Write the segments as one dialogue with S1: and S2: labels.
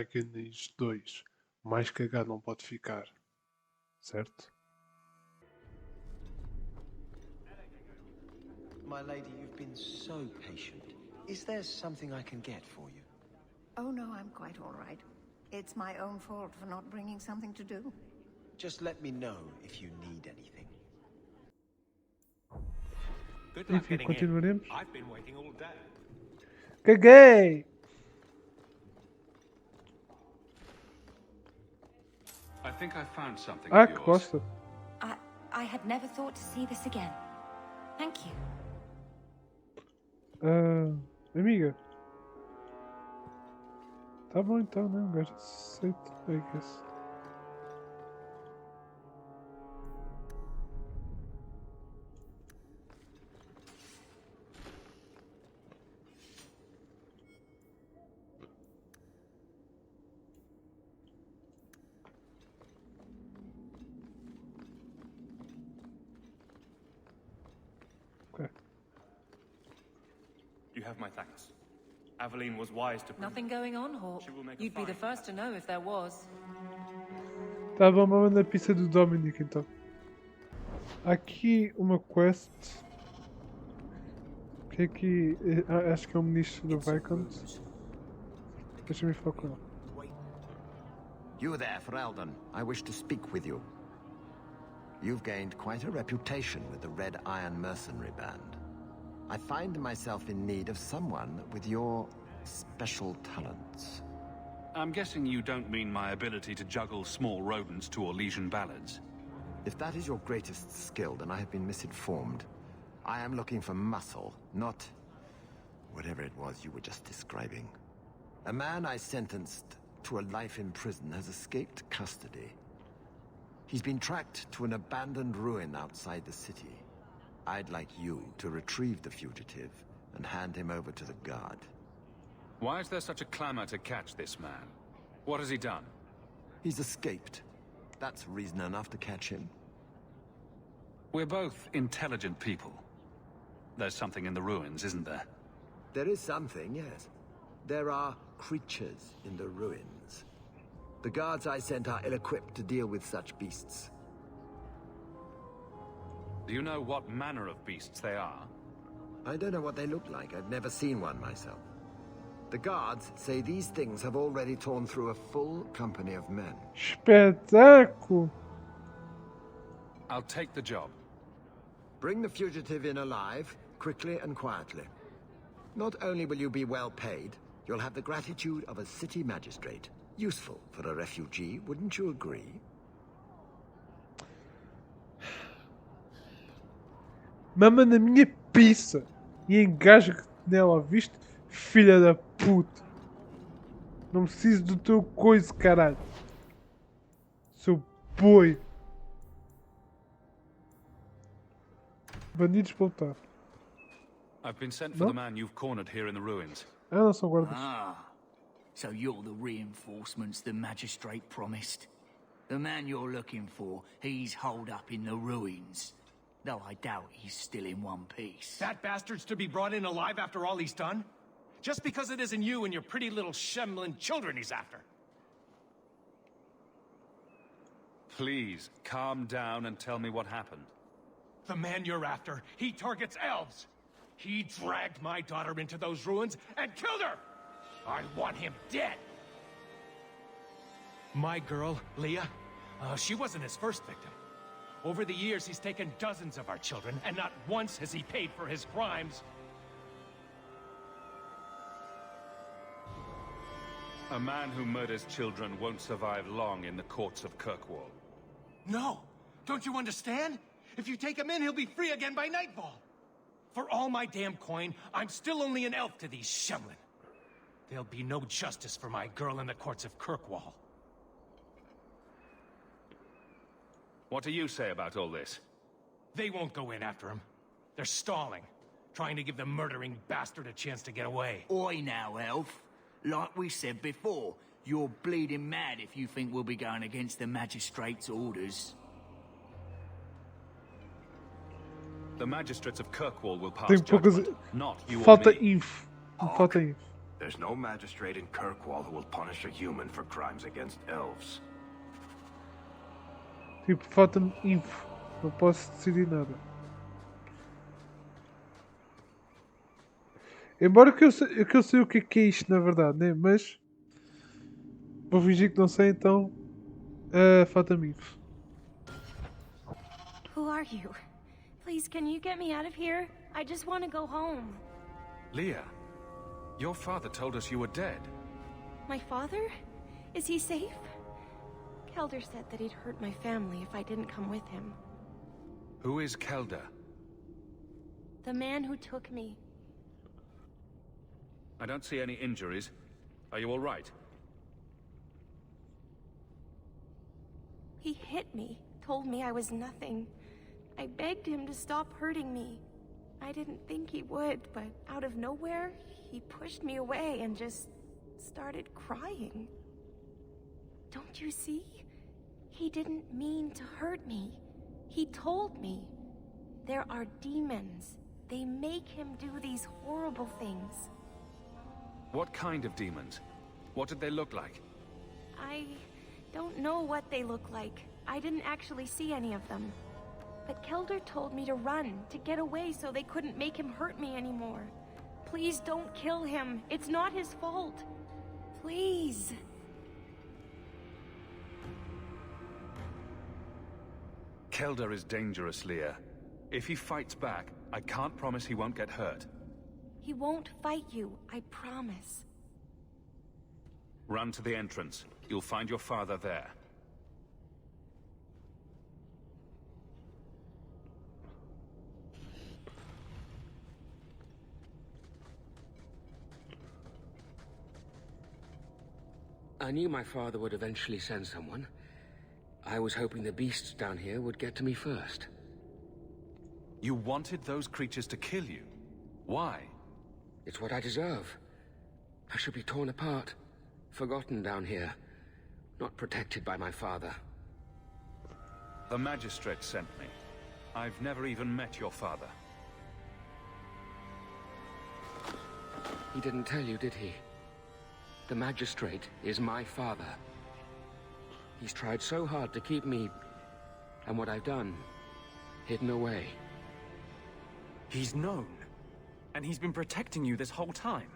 S1: Dragons 2. Mais cagado não pode ficar. Certo?
S2: My lady, you've been so patient. Is there something I can get for you?
S3: Oh no, I'm quite all right. It's my own fault for not bringing something to do.
S2: Just let me know if you need anything.
S4: Good luck
S1: Enfim,
S4: getting in.
S1: continuaremos.
S4: I've been waiting all day.
S1: Caguei!
S5: I think I found something
S1: Ah,
S5: of
S1: que
S5: yours.
S1: bosta.
S6: I had never thought to see this again. Thank you.
S1: Amiga. Tá bom então, né? O gajo aceita, I guess. Okay.
S4: You have my thanks. Aveline was wise to...
S6: Nothing going on, Hawk.
S4: She will make a
S6: You'd be the
S4: fine
S6: first to know if there was.
S1: Tá bom, vamos na pista do Dominic então. Há aqui uma quest. Que aqui. Acho que é um ministro do Viscount. Deixa-me focar.
S2: You there, Ferelden. I wish to speak with you. You've gained quite a reputation with the Red Iron Mercenary Band. I find myself in need of someone with your special talents.
S5: I'm guessing you don't mean my ability to juggle small rodents to Orlesian ballads.
S2: If that is your greatest skill, then I have been misinformed. I am looking for muscle, not whatever it was you were just describing. A man I sentenced to a life in prison has escaped custody. He's been tracked to an abandoned ruin outside the city. I'd like you to retrieve the fugitive and hand him over to the guard.
S5: Why is there such a clamor to catch this man? What has he done?
S2: He's escaped. That's reason enough to catch him.
S5: We're both intelligent people. There's something in the ruins, isn't there?
S2: There is something, yes. There are creatures in the ruins. The guards I sent are ill-equipped to deal with such beasts.
S5: Do you know what manner of beasts they are?
S2: I don't know what they look like. I've never seen one myself. The guards say these things have already torn through a full company of men.
S1: Espetáculo!
S5: I'll take the job.
S2: Bring the fugitive in alive, quickly and quietly. Not only will you be well paid, you'll have the gratitude of a city magistrate. Useful for a refugee, wouldn't you agree?
S1: Mama na minha pizza e engasga nela, viste? Filha da puta! Não preciso do teu coisa, caralho! Seu boi! Bandidos voltar.
S5: I've been sent for the man you've cornered here in the ruins.
S1: Ah, não são guardas.
S7: So you're the reinforcements the magistrate promised? The man you're looking for, he's holed up in the ruins. Though I doubt he's still in one piece.
S8: That bastard's to be brought in alive after all he's done? Just because it isn't you and your pretty little Shemlin children he's after.
S5: Please, calm down and tell me what happened.
S8: The man you're after, he targets elves. He dragged my daughter into those ruins and killed her! I want him dead! My girl, Leah, she wasn't his first victim. Over the years, he's taken dozens of our children, and not once has he paid for his crimes.
S5: A man who murders children won't survive long in the courts of Kirkwall.
S8: No! Don't you understand? If you take him in, he'll be free again by nightfall. For all my damn coin, I'm still only an elf to these Shemlin. There'll be no justice for my girl in the courts of Kirkwall.
S5: What do you say about all this?
S8: They won't go in after him. They're stalling, trying to give the murdering bastard a chance to get away.
S7: Oi now, elf. Like we said before, you're bleeding mad if you think we'll be going against the magistrate's orders.
S5: The magistrates of Kirkwall will pass
S1: Tenho poucas.
S5: judgment, not you or
S1: Falta
S5: me.
S1: info. Falta info.
S9: There's no magistrate in Kirkwall who will punish a human for crimes against elves.
S1: Tipo, falta-me info. Não posso decidir nada. Embora que eu sei o que é isto, na verdade, né? Mas vou fingir que não sei, então falta-me info.
S6: Who are you? Please, can you get me out of here? I just want to go home.
S5: Leah, your father told us you were dead.
S6: My father? Is he safe? Kelder said that he'd hurt my family if I didn't come with him.
S5: Who is Kelder?
S6: The man who took me.
S5: I don't see any injuries. Are you all right?
S6: He hit me, told me I was nothing. I begged him to stop hurting me. I didn't think he would, but out of nowhere, he pushed me away and just started crying. Don't you see? He didn't mean to hurt me. He told me. There are demons. They make him do these horrible things.
S5: What kind of demons? What did they look like?
S6: I don't know what they look like. I didn't actually see any of them. But Kelder told me to run, to get away so they couldn't make him hurt me anymore. Please don't kill him. It's not his fault. Please.
S5: Kelder is dangerous, Leah. If he fights back, I can't promise he won't get hurt.
S6: He won't fight you, I promise.
S5: Run to the entrance. You'll find your father there.
S10: I knew my father would eventually send someone. I was hoping the beasts down here would get to me first.
S5: You wanted those creatures to kill you. Why?
S10: It's what I deserve. I should be torn apart, forgotten down here, not protected by my father.
S5: The magistrate sent me. I've never even met your father.
S10: He didn't tell you, did he? The magistrate is my father. He's tried so hard to keep me, and what I've done, hidden away.
S11: He's known, and he's been protecting you this whole time.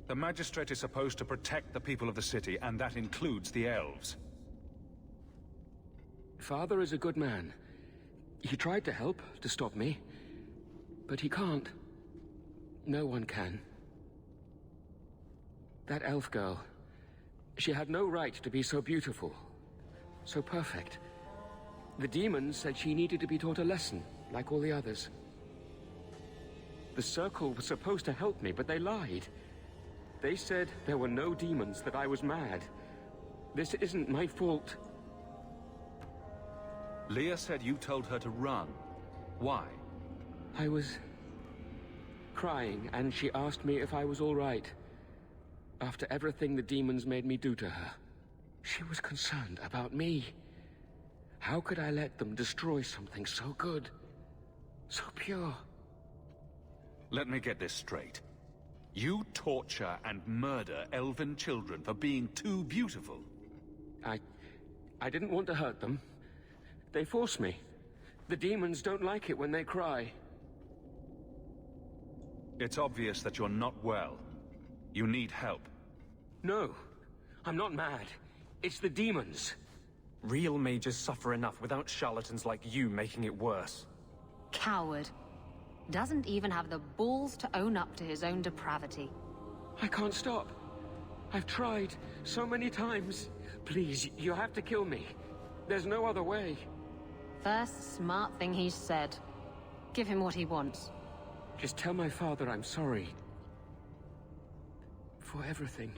S5: The magistrate is supposed to protect the people of the city, and that includes the elves.
S10: Father is a good man. He tried to help, to stop me. But he can't. No one can. That elf girl, she had no right to be so beautiful, so perfect. The demons said she needed to be taught a lesson, like all the others. The Circle was supposed to help me, but they lied. They said there were no demons, that I was mad. This isn't my fault.
S5: Leah said you told her to run. Why?
S10: I was crying, and she asked me if I was all right. After everything the demons made me do to her, she was concerned about me. How could I let them destroy something so good, so pure?
S5: Let me get this straight. You torture and murder elven children for being too beautiful.
S10: I didn't want to hurt them. They forced me. The demons don't like it when they cry.
S5: It's obvious that you're not well. You need help.
S10: No, I'm not mad. It's the demons.
S11: Real mages suffer enough without charlatans like you making it worse.
S12: Coward. Doesn't even have the balls to own up to his own depravity.
S10: I can't stop. I've tried so many times. Please, you have to kill me. There's no other way.
S12: First smart thing he's said. Give him what he wants.
S10: Just tell my father I'm sorry. For everything.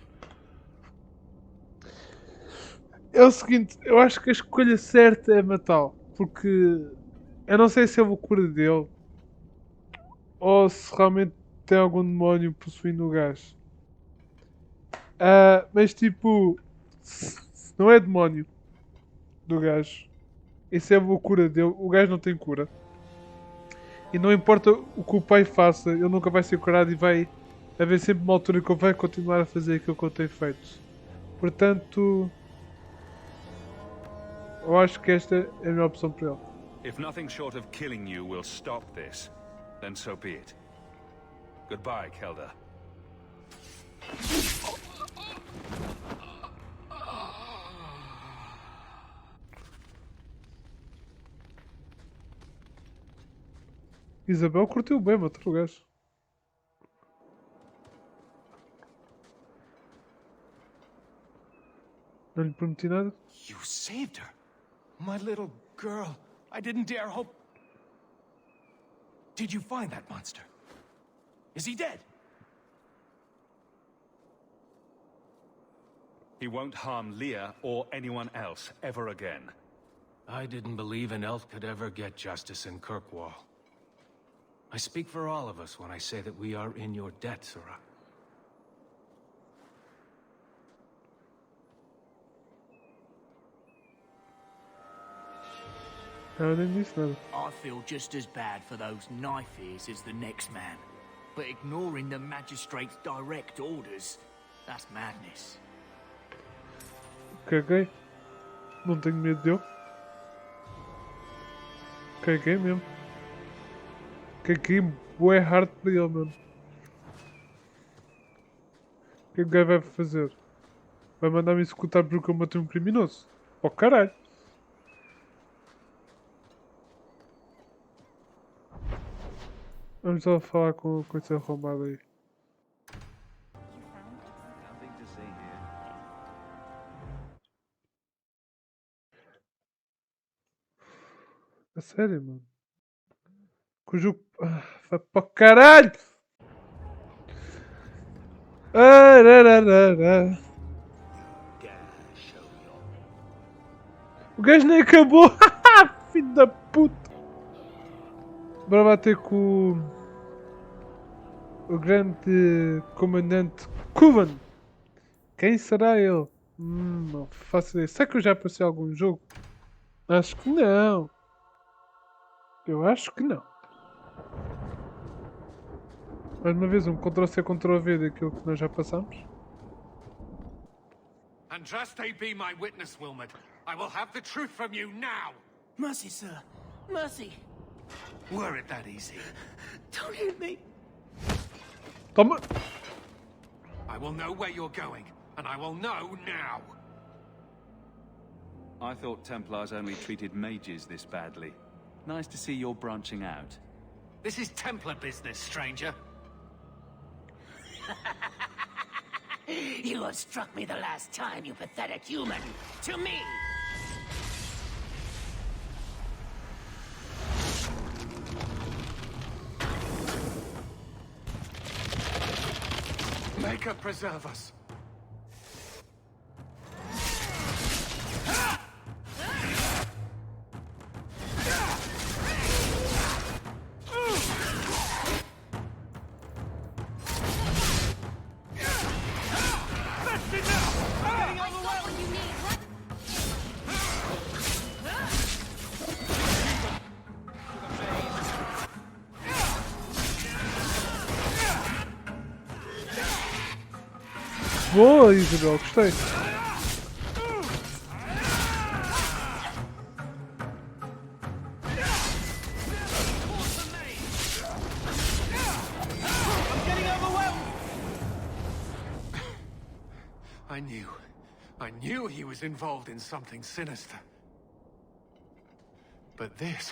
S1: É o seguinte, eu acho que a escolha certa é matá-lo. Porque eu não sei se é a loucura dele ou se realmente tem algum demónio possuindo o gajo. Mas tipo, se não é demónio do gajo, isso é a loucura dele. O gajo não tem cura. E não importa o que o pai faça, ele nunca vai ser curado e vai haver sempre uma altura que ele vai continuar a fazer aquilo que ele tem feito. Portanto, eu acho que esta é a melhor opção para ele.
S5: If nothing short of killing you will stop this, then so be it. Goodbye, Kelda.
S1: Isabel curtiu bem matar o gajo. Não lhe prometi nada.
S8: You saved her. My little girl. I didn't dare hope. Did you find that monster? Is he dead?
S5: He won't harm Leah or anyone else ever again.
S8: I didn't believe an elf could ever get justice in Kirkwall. I speak for all of us when I say that we are in your debt, Sirrah.
S1: Não, nem disse nada.
S7: I feel just as bad for those knife ears as the next man. But ignoring the magistrate's direct orders, that's madness.
S1: Caguei. Não tenho medo dele. Caguei mesmo. Caguei bué hard para ele, mano. O que é que o gajo vai fazer? Vai mandar-me executar porque eu matei um criminoso? Oh caralho! Vamos lá falar com esse arrombado aí. A sério, mano? Que o jogo... vai para o caralho! Arararara. O gajo nem acabou! Filho da puta! Bora bater com o grande comandante Kuvan. Quem será ele? Não faço ideia. Será que eu já passei algum jogo? Acho que não. Eu acho que não. Mais uma vez, um Ctrl-C, Ctrl-V daquilo que nós já passamos.
S8: Andraste be my witness, Wilmot. I will have the truth from you now.
S7: Mercy, sir. Mercy.
S8: Were it that easy?
S7: Don't hit me.
S1: Toma!
S8: I will know where you're going, and I will know now.
S5: I thought Templars only treated mages this badly. Nice to see you're branching out.
S8: This is Templar business, stranger.
S7: You have struck me the last time, you pathetic human. To me!
S8: Maker preserve us.
S1: Boa, Isabel, gostei.
S8: I knew he was involved in something sinister. But this...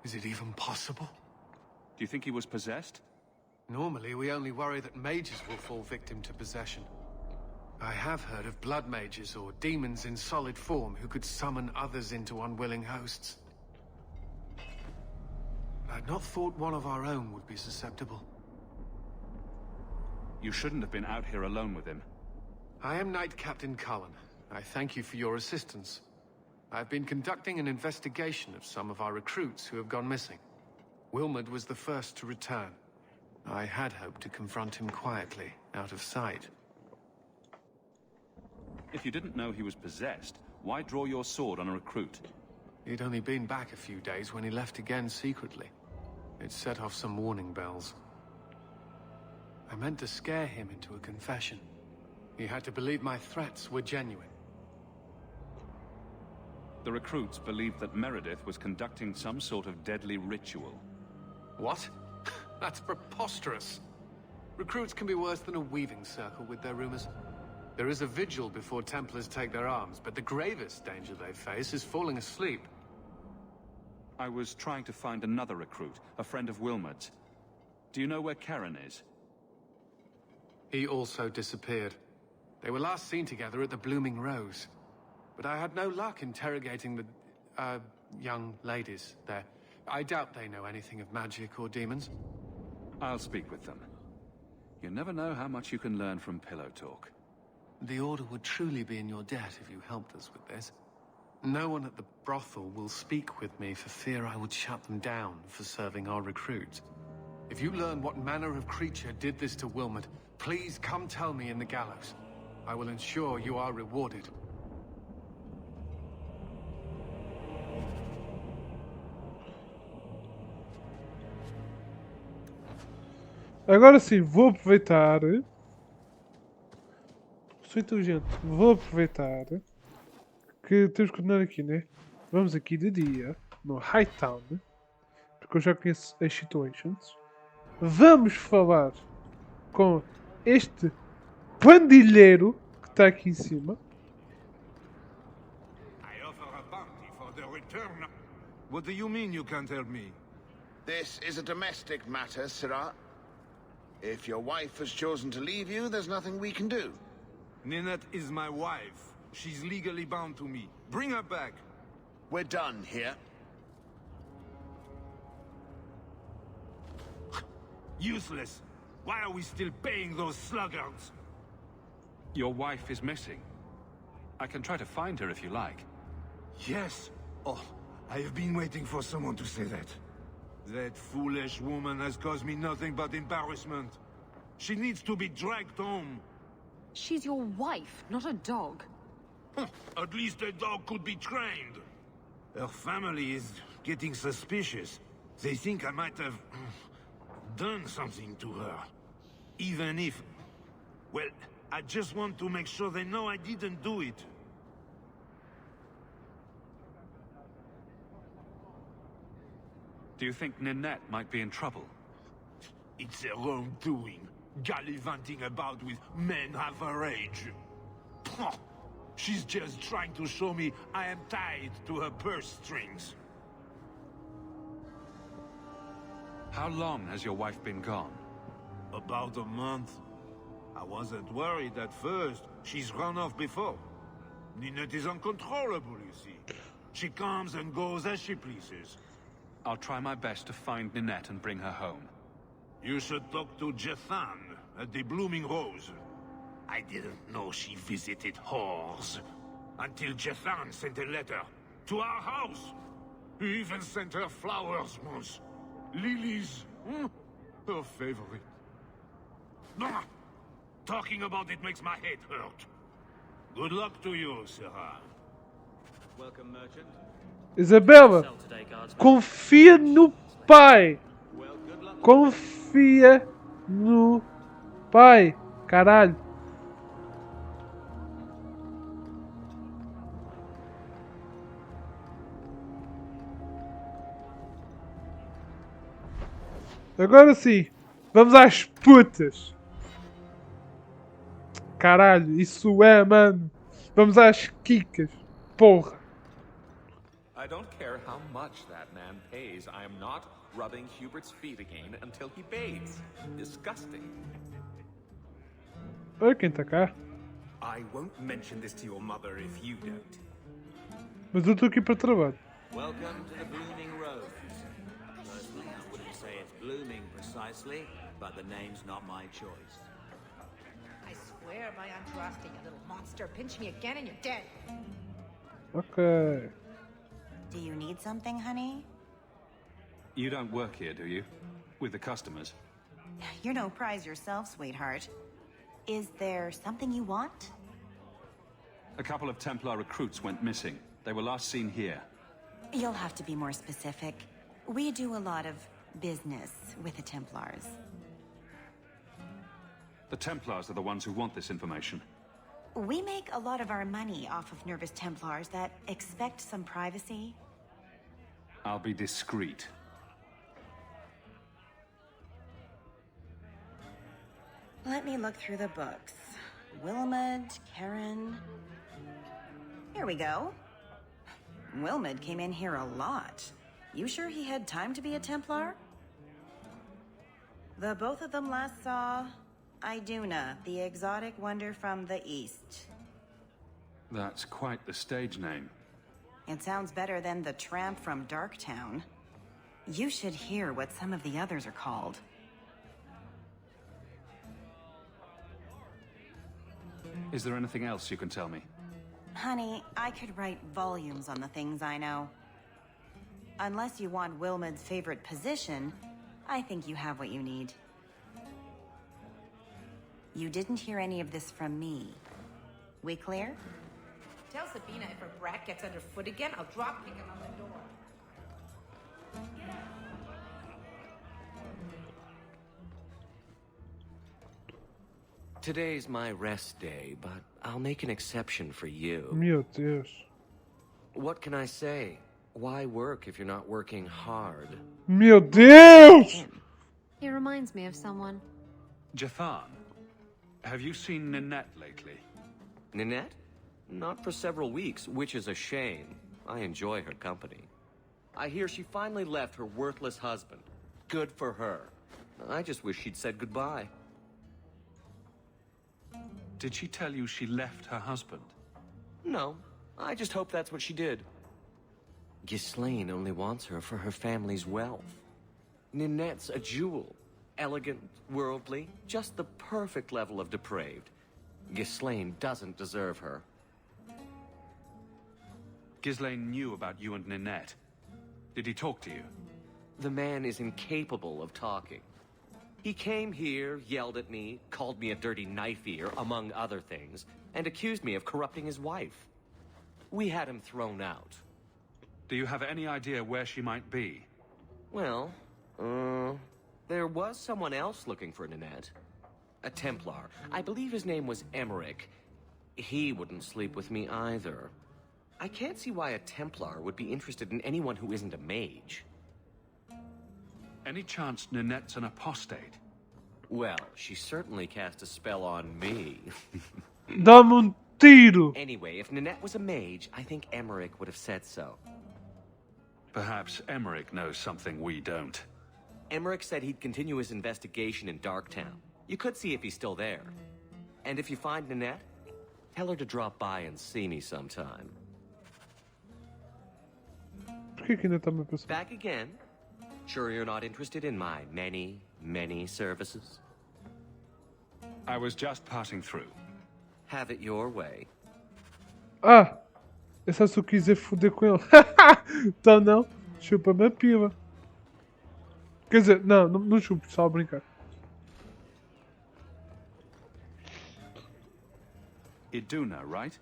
S8: is it even possible?
S5: Do you think he was possessed?
S8: Normally, we only worry that mages will fall victim to possession. I have heard of blood mages or demons in solid form who could summon others into unwilling hosts. I'd not thought one of our own would be susceptible.
S5: You shouldn't have been out here alone with him.
S8: I am Knight Captain Cullen. I thank you for your assistance. I've been conducting an investigation of some of our recruits who have gone missing. Wilmot was the first to return. I had hoped to confront him quietly, out of sight.
S5: If you didn't know he was possessed, why draw your sword on a recruit?
S8: He'd only been back a few days when he left again secretly. It set off some warning bells. I meant to scare him into a confession. He had to believe my threats were genuine.
S5: The recruits believed that Meredith was conducting some sort of deadly ritual.
S8: What? That's preposterous. Recruits can be worse than a weaving circle with their rumors. There is a vigil before Templars take their arms, but the gravest danger they face is falling asleep.
S5: I was trying to find another recruit, a friend of Wilmot's. Do you know where Karen is?
S8: He also disappeared. They were last seen together at the Blooming Rose. But I had no luck interrogating the, young ladies there. I doubt they know anything of magic or demons.
S5: I'll speak with them. You never know how much you can learn from pillow talk.
S8: The Order would truly be in your debt if you helped us with this. No one at the brothel will speak with me for fear I would shut them down for serving our recruits. If you learn what manner of creature did this to Wilmot, please come tell me in the gallows. I will ensure you are rewarded.
S1: Agora sim, vou aproveitar. Sou inteligente. Vou aproveitar que temos que continuar aqui, né? Vamos aqui de dia, no Hightown, porque eu já conheço as situations. Vamos falar com este pandilheiro que está aqui em cima.
S9: I offer a bounty for the return. What do you mean you can't help me?
S13: This is a domestic matter, Sirrah. If your wife has chosen to leave you, there's nothing we can do.
S9: Ninette is my wife. She's legally bound to me. Bring her back.
S13: We're done here.
S9: Useless. Why are we still paying those sluggards?
S5: Your wife is missing. I can try to find her if you like.
S9: Yes. Oh, I have been waiting for someone to say that. That foolish woman has caused me nothing but embarrassment. She needs to be dragged home.
S12: She's your wife, not a dog.
S9: At least a dog could be trained. Her family is getting suspicious. They think I might have done something to her. Even if... Well, I just want to make sure they know I didn't do it.
S5: Do you think Ninette might be in trouble?
S9: It's her own doing. Gallivanting about with men half her age. She's just trying to show me I am tied to her purse strings.
S5: How long has your wife been gone?
S9: About a month. I wasn't worried at first. She's run off before. Ninette is uncontrollable, you see. She comes and goes as she pleases.
S5: I'll try my best to find Ninette and bring her home.
S9: You should talk to Jethan at the Blooming Rose. I didn't know she visited whores. Until Jethan sent a letter to our house. He even sent her flowers once. Lilies. Her favorite. Nah. Talking about it makes my head hurt. Good luck to you, Sarah.
S4: Welcome, merchant.
S1: Isabela, confia no pai. Confia no pai. Caralho. Agora sim, vamos às putas. Caralho, isso é, mano. Vamos às quicas. Porra.
S14: I don't care how much that man pays. I am not rubbing Hubert's feet again until he bathes. Disgusting.
S1: Olha quem tá cá.
S14: I won't mention this to your mother if you don't.
S1: Mas eu estou aqui para trabalho.
S15: Welcome to the Blooming Rose. Personally, I wouldn't say it's blooming precisely, but the name's not my choice.
S16: I swear by Andraste, you little monster. Pinch me again and you're dead.
S1: Ok.
S3: Do you need something, honey?
S5: You don't work here, do you? With the customers?
S3: You're no prize yourself, sweetheart. Is there something you want?
S5: A couple of Templar recruits went missing. They were last seen here.
S3: You'll have to be more specific. We do a lot of business with the Templars.
S5: The Templars are the ones who want this information.
S3: We make a lot of our money off of nervous Templars that expect some privacy.
S5: I'll be discreet.
S3: Let me look through the books. Wilmot, Karen... Here we go. Wilmot came in here a lot. You sure he had time to be a Templar? The both of them last saw Iduna, the exotic wonder from the east.
S5: That's quite the stage name.
S3: It sounds better than the tramp from Darktown. You should hear what some of the others are called.
S5: Is there anything else you can tell me?
S3: Honey, I could write volumes on the things I know. Unless you want Wilmot's favorite position, I think you have what you need. You didn't hear any of this from me. We clear?
S16: Tell Sabina if her brat gets underfoot again, I'll drop kick him on the door.
S17: Today's my rest day, but I'll make an exception for you.
S1: Meu Deus.
S17: What can I say? Why work if you're not working hard?
S1: Meu Deus!
S12: He reminds me of someone.
S5: Jathan, have you seen Ninette lately?
S17: Ninette? Not for several weeks, which is a shame. I enjoy her company. I hear she finally left her worthless husband. Good for her. I just wish she'd said goodbye.
S5: Did she tell you she left her husband?
S17: No, I just hope that's what she did. Ghislaine only wants her for her family's wealth. Ninette's a jewel. Elegant, worldly, just the perfect level of depraved. Ghislaine doesn't deserve her.
S5: Ghislaine knew about you and Ninette. Did he talk to you?
S17: The man is incapable of talking. He came here, yelled at me, called me a dirty knife-ear, among other things, and accused me of corrupting his wife. We had him thrown out.
S5: Do you have any idea where she might be?
S17: Well, there was someone else looking for Ninette. A Templar. I believe his name was Emmerich. He wouldn't sleep with me either. I can't see why a Templar would be interested in anyone who isn't a mage.
S5: Any chance Ninette's an apostate?
S17: Well, she certainly cast a spell on me.
S1: Dá-me um tiro!
S17: Anyway, if Ninette was a mage, I think Emmerich would have said so.
S5: Perhaps Emmerich knows something we don't.
S17: Emmerich said he'd continue his investigation in Darktown. You could see if he's still there. And if you find Ninette, tell her to drop by and see me sometime.
S1: Por que ainda está-me a pensar?
S17: Back again? Sure you're not interested in my many, many services?
S5: I was just passing through.
S17: Have it your way.
S1: Ah! É só se eu quiser foder com ele. Então não. Chupa-me a pila. Quer dizer, não chupo, só a brincar.
S5: Iduna, right?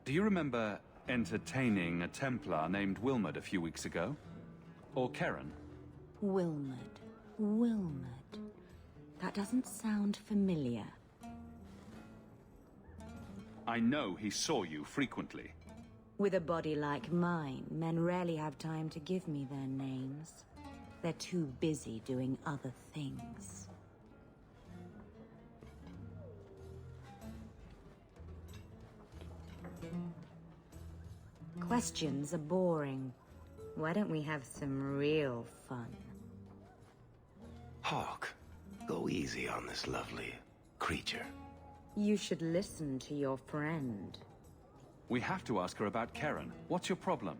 S5: Do you remember entertaining a Templar named Wilmot a few weeks ago? Or Karen?
S18: Wilmot. Wilmot. That doesn't sound familiar.
S5: I know he saw you frequently.
S18: With a body like mine, men rarely have time to give me their names. They're too busy doing other things. Questions are boring. Why don't we have some real fun?
S19: Hawk, go easy on this lovely creature.
S18: You should listen to your friend.
S5: We have to ask her about Karen. What's your problem?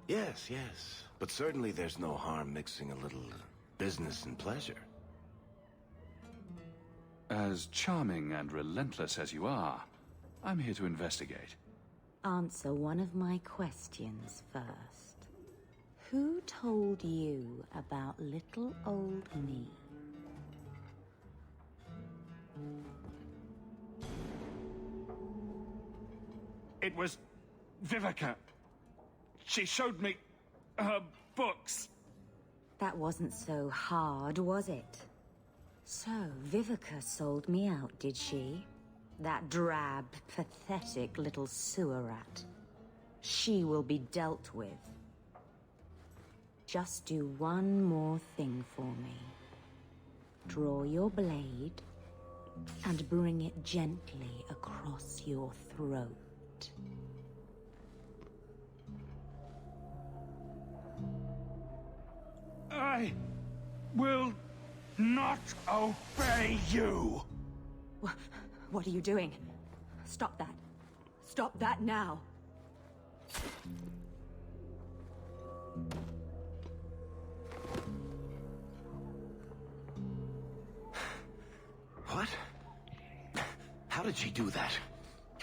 S19: Yes, yes. But certainly there's no harm mixing a little business and pleasure.
S5: As charming and relentless as you are, I'm here to investigate.
S18: Answer one of my questions first. Who told you about little old me?
S5: It was Vivica. She showed me her books.
S18: That wasn't so hard, was it? So, Vivica sold me out, did she? That drab, pathetic little sewer rat. She will be dealt with. Just do one more thing for me. Draw your blade and bring it gently across your throat.
S9: I will not obey you!
S18: What are you doing? Stop that. Stop that now.
S19: What? How did she do that?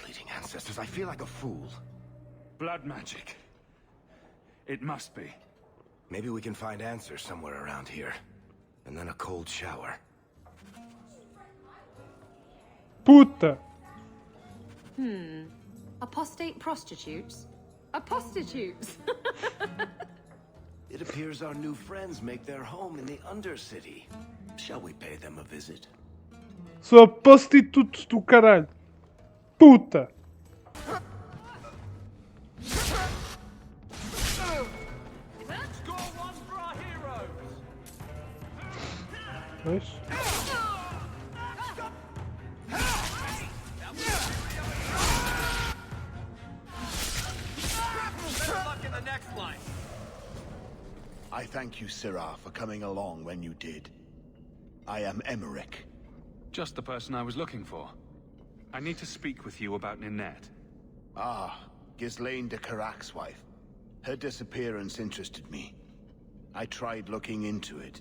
S19: Bleeding ancestors, I feel like a fool.
S5: Blood magic. It must be.
S19: Maybe we can find answers somewhere around here. And then a cold shower.
S1: Puta!
S12: Apostate prostitutes? Apostitutes!
S19: It appears our new friends make their home in the Undercity. Shall we pay them a visit?
S1: Sou prostituto do caralho. Puta! Pois.
S13: I thank you, Syrah, for coming along when you did. I am Emmerich.
S5: Just the person I was looking for. I need to speak with you about Ninette.
S13: Ah, Ghislaine de Carac's wife. Her disappearance interested me. I tried looking into it.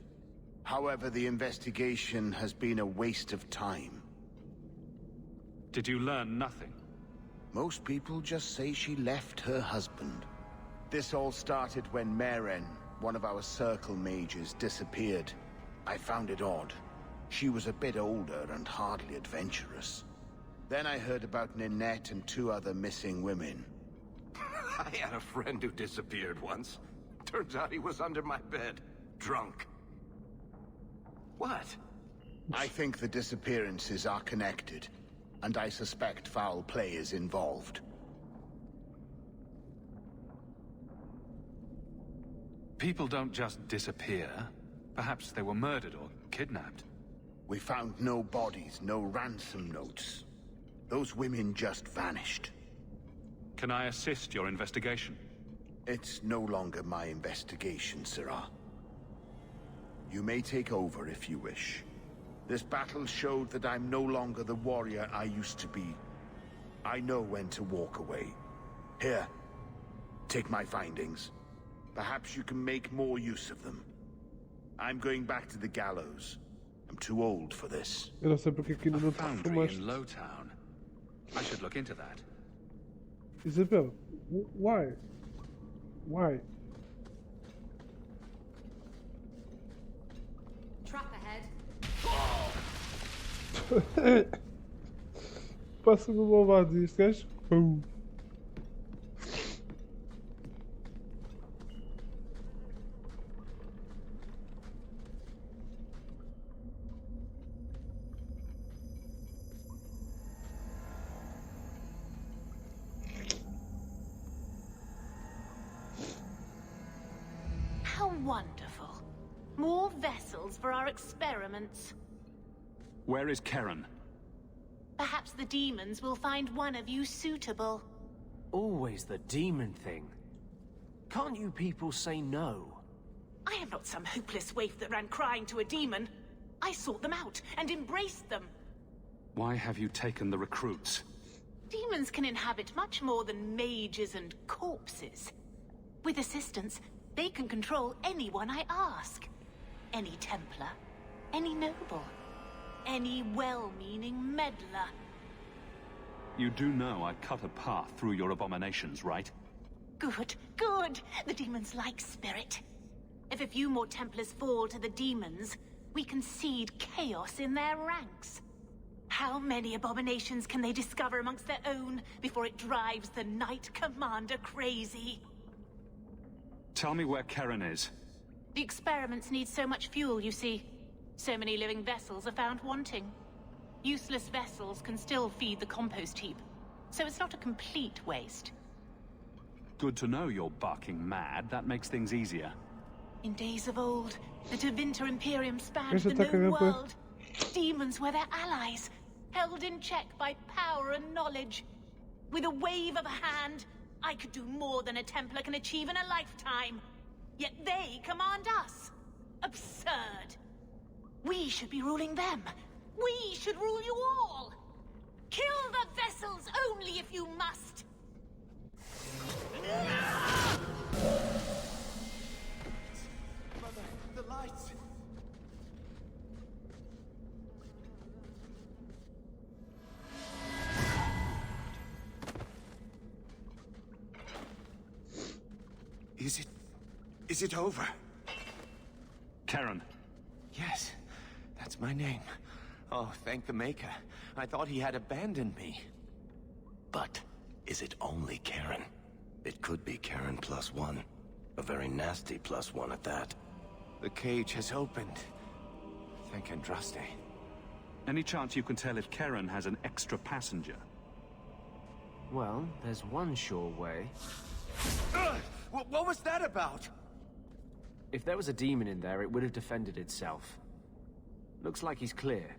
S13: However, the investigation has been a waste of time.
S5: Did you learn nothing?
S13: Most people just say she left her husband. This all started when Maren, one of our circle mages, disappeared. I found it odd. She was a bit older and hardly adventurous. Then I heard about Ninette and 2 other missing women.
S19: I had a friend who disappeared once. Turns out he was under my bed, drunk. What?
S13: I think the disappearances are connected, and I suspect foul play is involved.
S5: People don't just disappear. Perhaps they were murdered or kidnapped.
S13: We found no bodies, no ransom notes. Those women just vanished.
S5: Can I assist your investigation?
S13: It's no longer my investigation, Syrah. You may take over if you wish. This battle showed that I'm no longer the warrior I used to be. I know when to walk away. Here, take my findings. Perhaps you can make more use of them. I'm going back to the gallows. I'm too old for this.
S1: Eu não sei porque aqui não te
S5: Foundry
S1: reformaste.
S5: in Lowtown. I should look into that.
S1: Isabel, why? Why?
S12: Trap ahead.
S1: Passa-me uma malvado este gajo. Pum.
S20: How wonderful. More vessels for our experiments.
S5: Where is Karen?
S20: Perhaps the demons will find one of you suitable.
S11: Always the demon thing. Can't you people say no?
S20: I am not some hopeless waif that ran crying to a demon. I sought them out and embraced them.
S5: Why have you taken the recruits?
S20: Demons can inhabit much more than mages and corpses. With assistance, they can control anyone I ask. Any Templar, any noble, any well-meaning meddler.
S5: You do know I cut a path through your abominations, right?
S20: Good, good. The demons like spirit. If a few more Templars fall to the demons, we can seed chaos in their ranks. How many abominations can they discover amongst their own before it drives the Knight Commander crazy?
S5: Tell me where Karen is.
S20: The experiments need so much fuel, you see. So many living vessels are found wanting. Useless vessels can still feed the compost heap, so it's not a complete waste.
S5: Good to know you're barking mad. That makes things easier.
S20: In days of old, the Tevinter Imperium spanned
S1: Esta
S20: the
S1: tá
S20: known
S1: cagando.
S20: world. Demons were their allies, held in check by power and knowledge. With a wave of a hand, I could do more than a Templar can achieve in a lifetime. Yet they command us. Absurd. We should be ruling them. We should rule you all. Kill the vessels only if you must.
S8: Mother, the lights.
S19: Is it over?
S5: Karen.
S19: Yes, that's my name. Oh, thank the Maker. I thought he had abandoned me.
S21: But is it only Karen? It could be Karen +1. A very nasty +1 at that.
S19: The cage has opened. Thank Andraste.
S5: Any chance you can tell if Karen has an extra passenger?
S11: Well, there's one sure way.
S19: What was that about?
S11: If there was a demon in there, it would have defended itself. Looks like he's clear.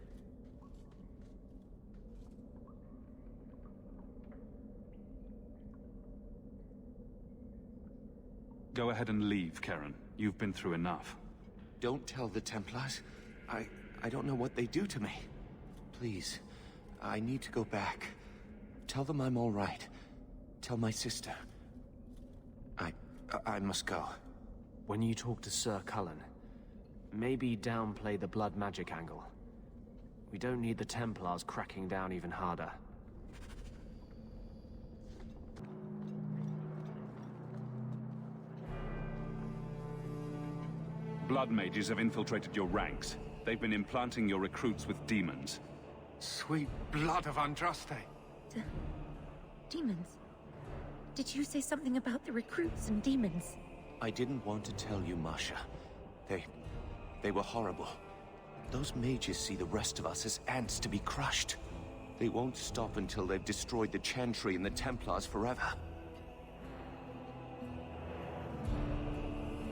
S5: Go ahead and leave, Karen. You've been through enough.
S19: Don't tell the Templars. I don't know what they do to me. Please, I need to go back. Tell them I'm all right. Tell my sister. I must go.
S11: When you talk to Sir Cullen, maybe downplay the blood magic angle. We don't need the Templars cracking down even harder.
S5: Blood mages have infiltrated your ranks. They've been implanting your recruits with demons.
S8: Sweet blood of Andraste.
S22: Demons? Did you say something about the recruits and demons?
S19: I didn't want to tell you, Masha. They were horrible. Those mages see the rest of us as ants to be crushed. They won't stop until they've destroyed the Chantry and the Templars forever.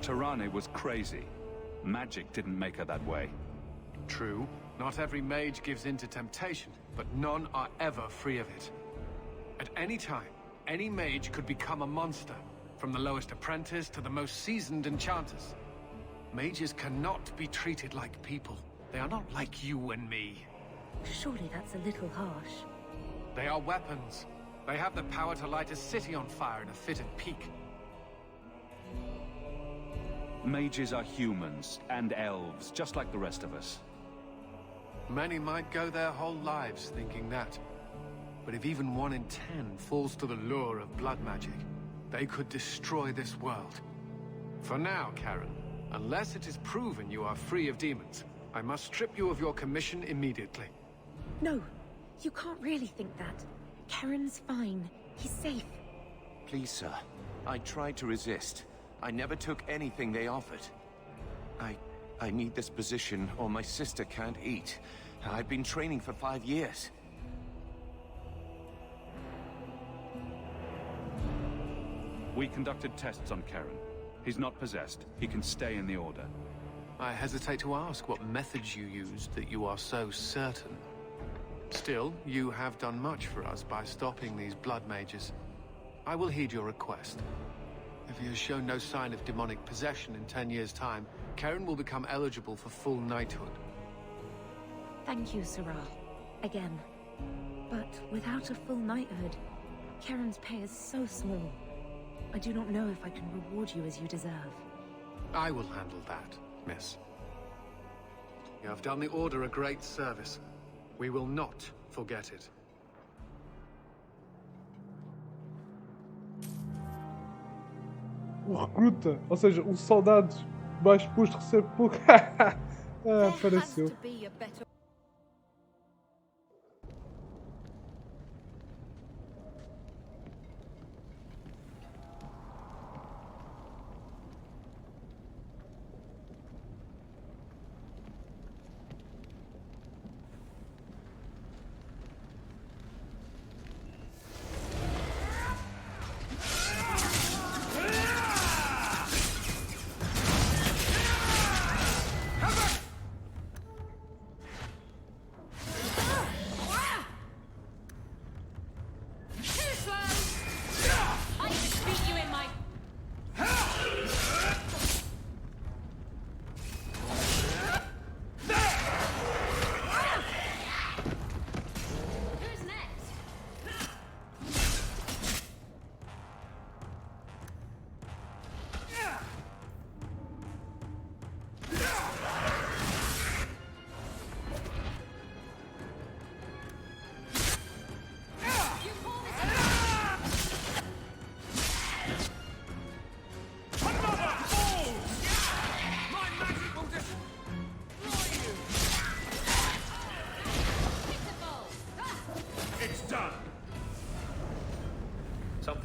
S5: Tirane was crazy. Magic didn't make her that way.
S8: True. Not every mage gives in to temptation, but none are ever free of it. At any time, any mage could become a monster, from the lowest apprentice to the most seasoned enchanters. Mages cannot be treated like people. They are not like you and me.
S22: Surely that's a little harsh.
S8: They are weapons. They have the power to light a city on fire in a fit of pique.
S5: Mages are humans and elves, just like the rest of us.
S8: Many might go their whole lives thinking that. But if even 1 in 10 falls to the lure of blood magic, they could destroy this world. For now, Karen, unless it is proven you are free of demons, I must strip you of your commission immediately.
S22: No, you can't really think that. Karen's fine. He's safe.
S19: Please, sir. I tried to resist. I never took anything they offered. I need this position, or my sister can't eat. I've been training for 5 years.
S5: We conducted tests on Karen. He's not possessed. He can stay in the Order.
S8: I hesitate to ask what methods you used that you are so certain. Still, you have done much for us by stopping these blood mages. I will heed your request. If he has shown no sign of demonic possession in 10 years' time, Karen will become eligible for full knighthood.
S22: Thank you, Sarah. Again. But without a full knighthood, Karen's pay is so small. I do not know if I can reward you as you deserve.
S8: I will handle that, miss. You have done the Order a great service. We will not forget it.
S1: O recruta, ou seja, um soldado mais posto recebe pouco. Apareceu.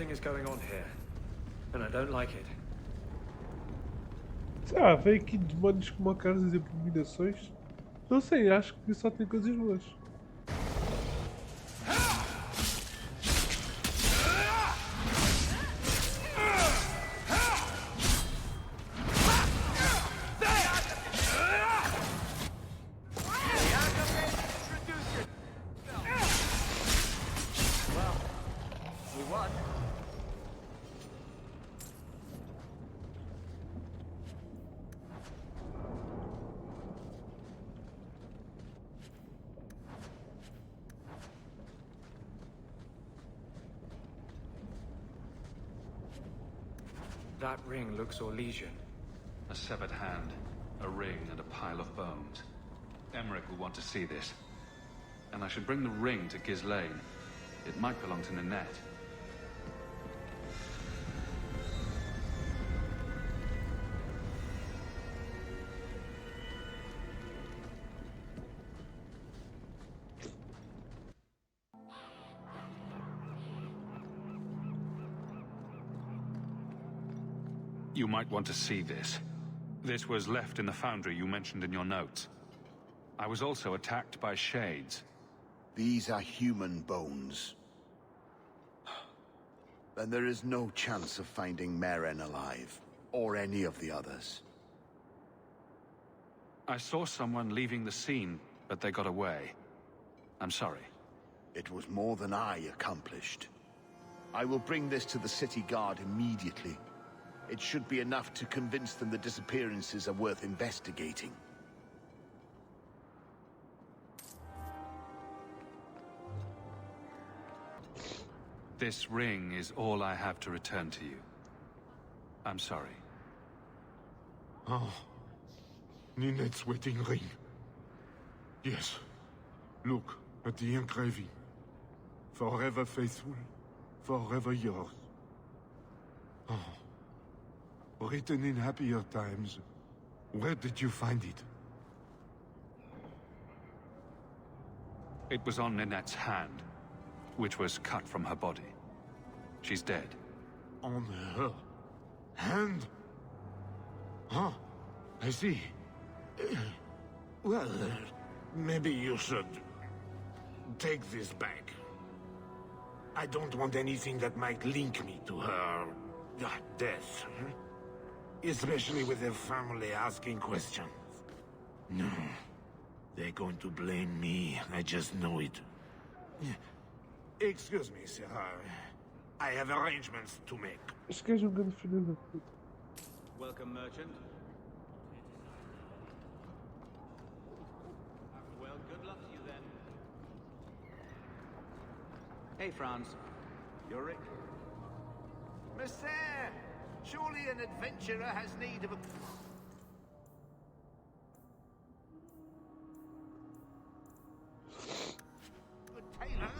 S2: Something is going on here, and I don't like it.
S1: Vem aqui demônios com macaras e abominações. Não sei, acho que só tem coisas boas.
S2: That ring looks Orlesian.
S5: A severed hand, a ring, and a pile of bones. Emmerich will want to see this. And I should bring the ring to Ghislaine. It might belong to Ninette. You might want to see this. This was left in the foundry you mentioned in your notes. I was also attacked by shades.
S13: These are human bones. Then there is no chance of finding Meren alive, or any of the others.
S5: I saw someone leaving the scene, but they got away. I'm sorry.
S13: It was more than I accomplished. I will bring this to the city guard immediately. It should be enough to convince them the disappearances are worth investigating.
S5: This ring is all I have to return to you. I'm sorry.
S9: Oh. Ninette's wedding ring. Yes. Look at the engraving. Forever faithful, forever yours. Oh. Written in happier times. Where did you find it?
S5: It was on Ninette's hand, which was cut from her body. She's dead.
S9: On her hand? Huh. I see. Well, maybe you should take this back. I don't want anything that might link me to her death. Especially with their family asking questions. No. They're going to blame me. I just know it. Excuse me, sir. I have arrangements to make.
S1: Este gajo é um grande filho da puta.
S4: Welcome, merchant. Well, good luck to you then. Hey, Franz. You're Rick.
S6: Monsieur! Surely an adventurer has need of a... good tailor.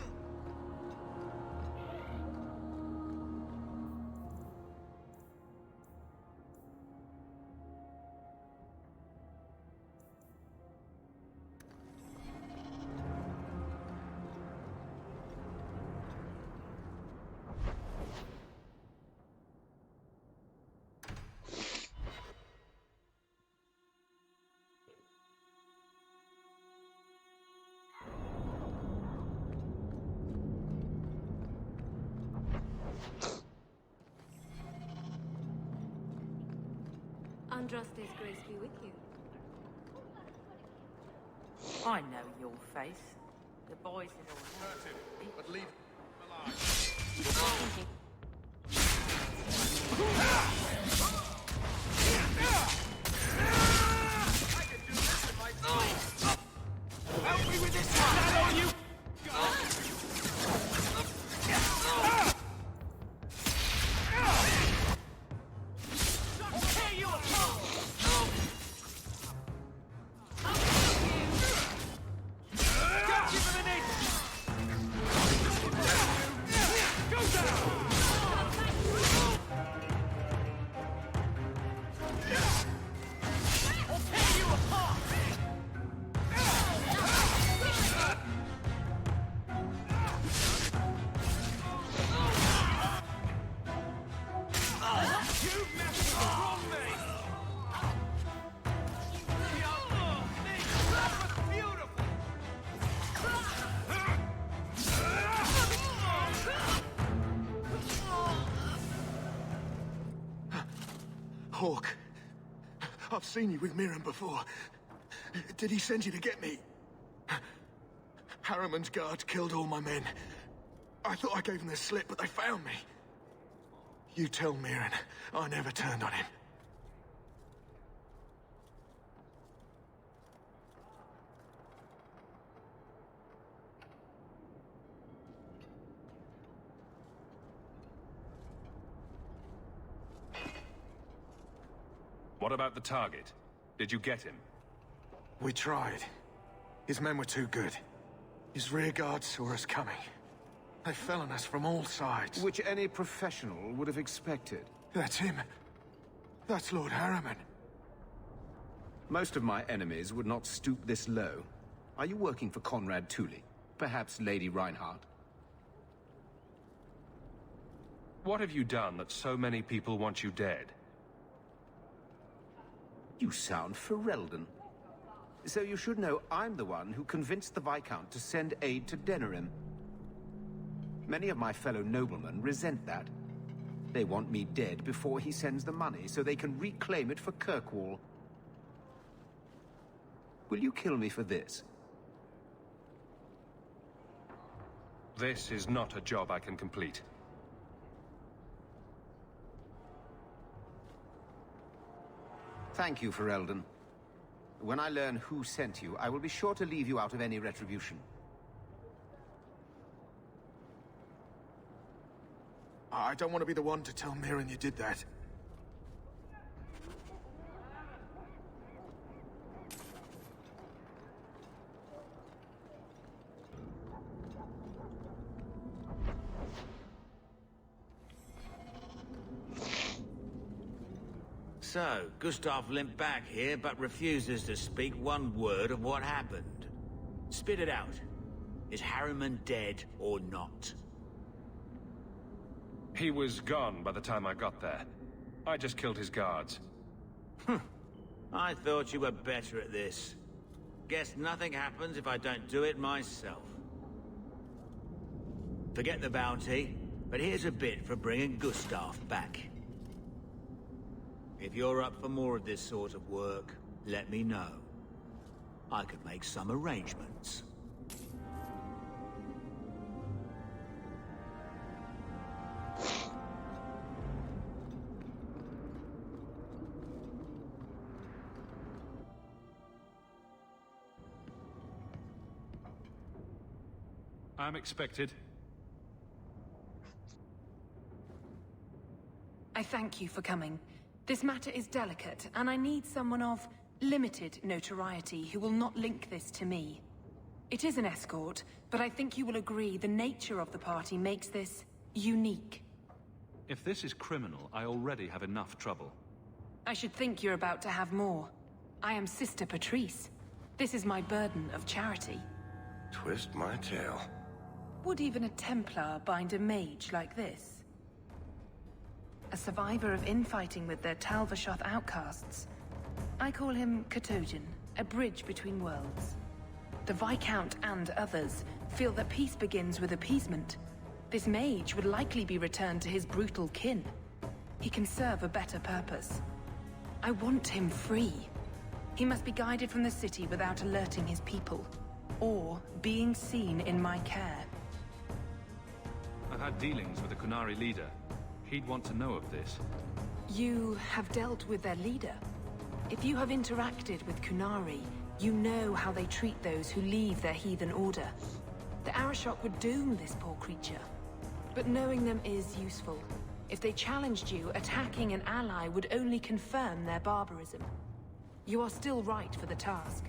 S22: Andraste's grace be with you.
S23: I know your face. The boys in all.
S24: Hurt him, but leave him alive. I can do this with my sleeve. Help me with this one! Is that all you
S6: Tear you apart! Got you for the next! Go down!
S7: Hawk, I've seen you with Mirren before. Did he send you to get me? Harriman's guards killed all my men. I thought I gave them the slip, but they found me. You tell Mirren I never turned on him.
S5: What about the target? Did you get him?
S7: We tried. His men were too good. His rear guard saw us coming. They fell on us from all sides.
S10: Which any professional would have expected.
S7: That's him. That's Lord Harriman.
S10: Most of my enemies would not stoop this low. Are you working for Conrad Tooley? Perhaps Lady Reinhardt?
S5: What have you done that so many people want you dead?
S10: You sound Ferelden. So you should know I'm the one who convinced the Viscount to send aid to Denerim. Many of my fellow noblemen resent that. They want me dead before he sends the money, so they can reclaim it for Kirkwall. Will you kill me for this?
S5: This is not a job I can complete.
S10: Thank you, Ferelden. When I learn who sent you, I will be sure to leave you out of any retribution.
S7: I don't want to be the one to tell Mirren you did that.
S6: So, Gustav limped back here, but refuses to speak one word of what happened. Spit it out. Is Harriman dead or not?
S5: He was gone by the time I got there. I just killed his guards.
S6: I thought you were better at this. Guess nothing happens if I don't do it myself. Forget the bounty, but here's a bit for bringing Gustav back. If you're up for more of this sort of work, let me know. I could make some arrangements.
S5: I'm expected.
S22: I thank you for coming. This matter is delicate, and I need someone of limited notoriety who will not link this to me. It is an escort, but I think you will agree the nature of the party makes this unique.
S5: If this is criminal, I already have enough trouble.
S22: I should think you're about to have more. I am Sister Patrice. This is my burden of charity.
S21: Twist my tail.
S22: Would even a Templar bind a mage like this? A survivor of infighting with their Talvashoth outcasts. I call him Katojan, a bridge between worlds. The Viscount and others feel that peace begins with appeasement. This mage would likely be returned to his brutal kin. He can serve a better purpose. I want him free. He must be guided from the city without alerting his people, or being seen in my care.
S5: I've had dealings with the Kunari leader. He'd want to know of this.
S22: You have dealt with their leader. If you have interacted with Kunari, you know how they treat those who leave their heathen order. The Arashok would doom this poor creature. But knowing them is useful. If they challenged you, attacking an ally would only confirm their barbarism. You are still right for the task.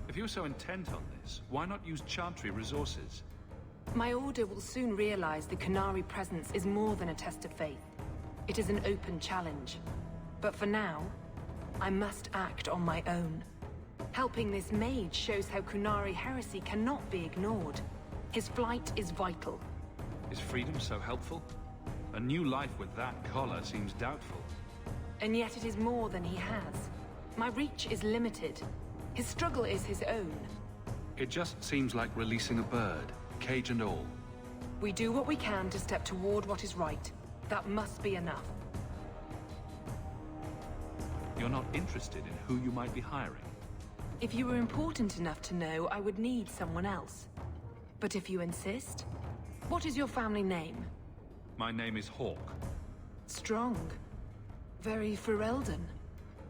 S5: If you're so intent on this, why not use Chantry resources?
S22: My order will soon realize the Kunari presence is more than a test of faith. It is an open challenge. But for now, I must act on my own. Helping this mage shows how Kunari heresy cannot be ignored. His flight is vital.
S5: Is freedom so helpful? A new life with that collar seems doubtful.
S22: And yet it is more than he has. My reach is limited. His struggle is his own.
S5: It just seems like releasing a bird, cage and all.
S22: We do what we can to step toward what is right.
S3: That must be enough.
S5: You're not interested in who you might be hiring?
S3: If you were important enough to know, I would need someone else. But if you insist, what is your family name?
S5: My name is Hawk.
S3: Strong. Very Ferelden.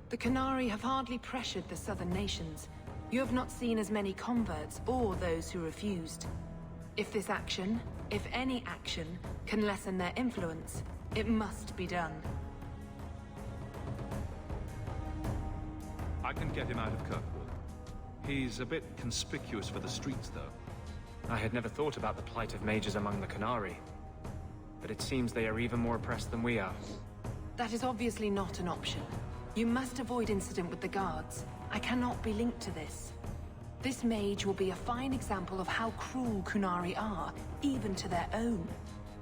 S3: The Qunari have hardly pressured the southern nations. You have not seen as many converts or those who refused. If this action, if any action, can lessen their influence, it must be done.
S5: I can get him out of Kirkwall. He's a bit conspicuous for the streets, though.
S11: I had never thought about the plight of mages among the Qunari. But it seems they are even more oppressed than we are.
S3: That is obviously not an option. You must avoid incident with the guards. I cannot be linked to this. This mage will be a fine example of how cruel Qunari are, even to their own.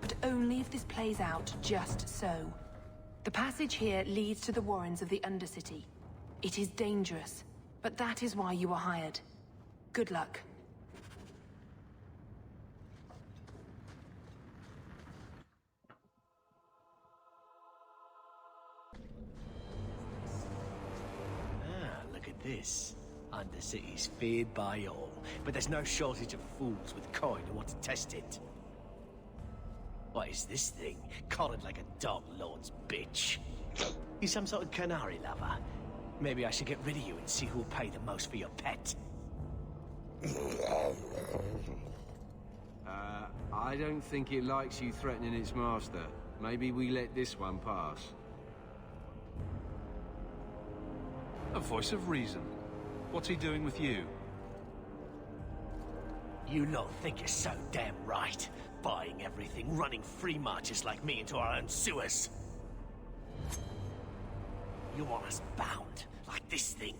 S3: But only if this plays out just so. The passage here leads to the warrens of the Undercity. It is dangerous, but that is why you were hired. Good luck.
S14: Look at this. Undercity's feared by all, but there's no shortage of fools with coin who want to test it. What is this thing? Collared like a dog lord's bitch. You some sort of Qunari lover? Maybe I should get rid of you and see who'll pay the most for your pet.
S15: I don't think it likes you threatening its master. Maybe we let this one pass.
S5: A voice of reason. What's he doing with you?
S14: You lot think you're so damn right. Buying everything, running free marches like me into our own sewers. You want us bound, like this thing?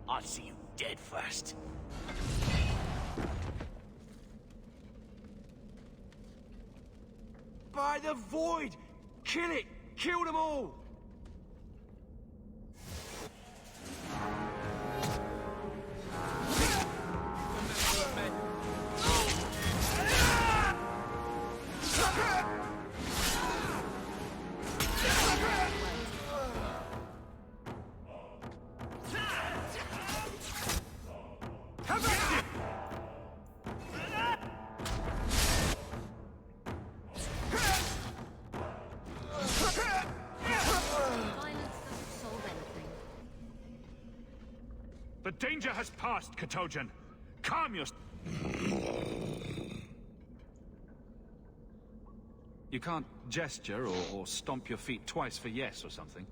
S14: I'd see you dead first.
S15: By the void! Kill it! Kill them all!
S5: The danger has passed, Katojan. Calm your... You can't gesture or stomp your feet twice for yes or something.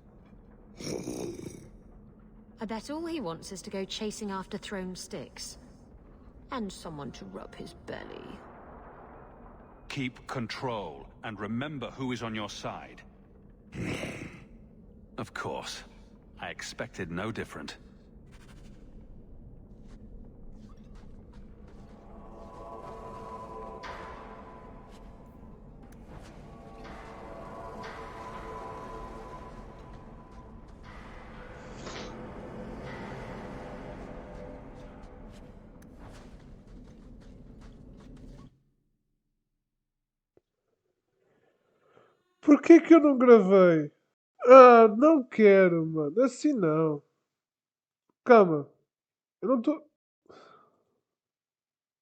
S12: I bet all he wants is to go chasing after thrown sticks. And someone to rub his belly.
S5: Keep control, and remember who is on your side. Of course. I expected no different.
S1: Porquê que eu não gravei? Ah, não quero, mano. Assim não. Calma. Eu não estou.